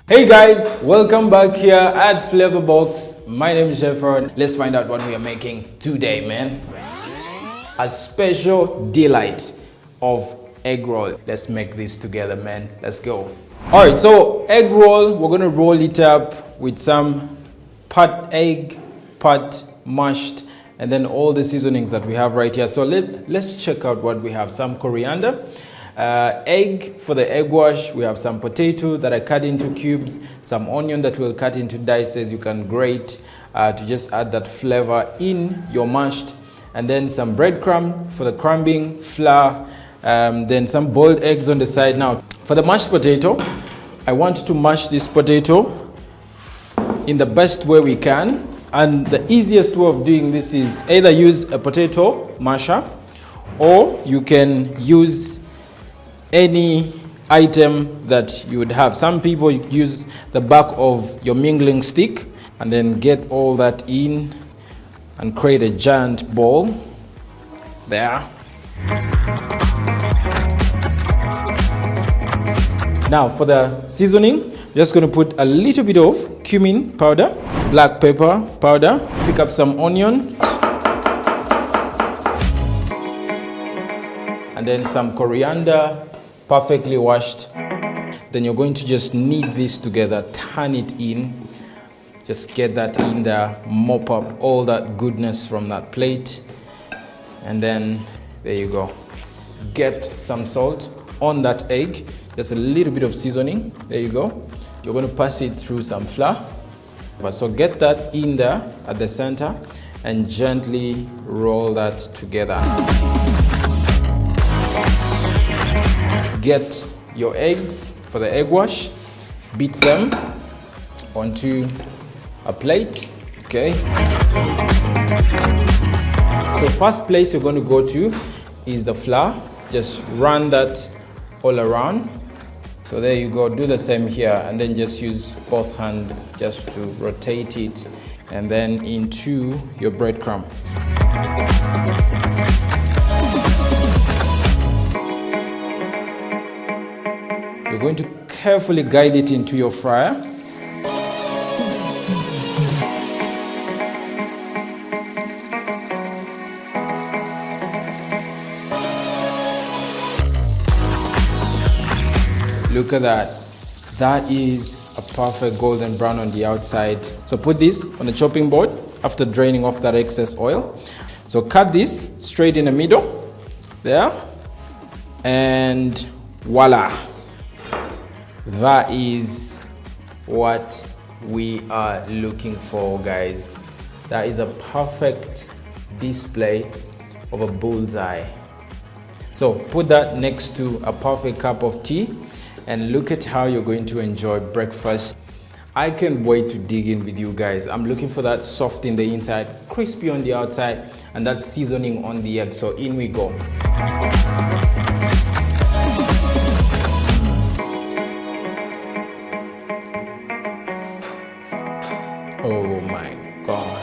Hey guys, welcome back here at Flavorbox. My name is Jefford. Let's find out what we are making today, man. A special delight of egg roll. Let's make this together, man. Let's go. All right, so egg roll, we're gonna roll it up with some pot egg, pot mashed, and then all the seasonings that we have right here. So let's check out what we have. Some coriander. Egg for the egg wash. We have some potato that I cut into cubes, some onion that we'll cut into dices. You can grate to just add that flavor in your mashed, and then some breadcrumb for the crumbing, flour, then some boiled eggs on the side. Now for the mashed potato, I want to mash this potato in the best way we can, and the easiest way of doing this is either use a potato masher, or you can use any item that you would have. Some people use the back of your mingling stick and then get all that in and create a giant ball there. Now for the seasoning, I'm just going to put a little bit of cumin powder, black pepper powder, pick up some onion, and then some coriander, perfectly washed. Then you're going to just knead this together, turn it in, just get that in there, mop up all that goodness from that plate, and then there you go. Get some salt on that egg, just a little bit of seasoning, there you go. You're going to pass it through some flour. So get that in there at the center and gently roll that together. Get your eggs for the egg wash, beat them onto a plate, okay? So first place you're going to go to is the flour. Just run that all around. So there you go, do the same here, and then just use both hands just to rotate it, and then into your breadcrumb. You're going to carefully guide it into your fryer. Look at that. That is a perfect golden brown on the outside. So put this on a chopping board after draining off that excess oil. So cut this straight in the middle, there, and voila. That is what we are looking for, guys. That is a perfect display of a bullseye. So put that next to a perfect cup of tea and look at how you're going to enjoy breakfast. I can't wait to dig in with you guys. I'm looking for that soft in the inside, crispy on the outside, and that seasoning on the egg. So in we go. Oh my God.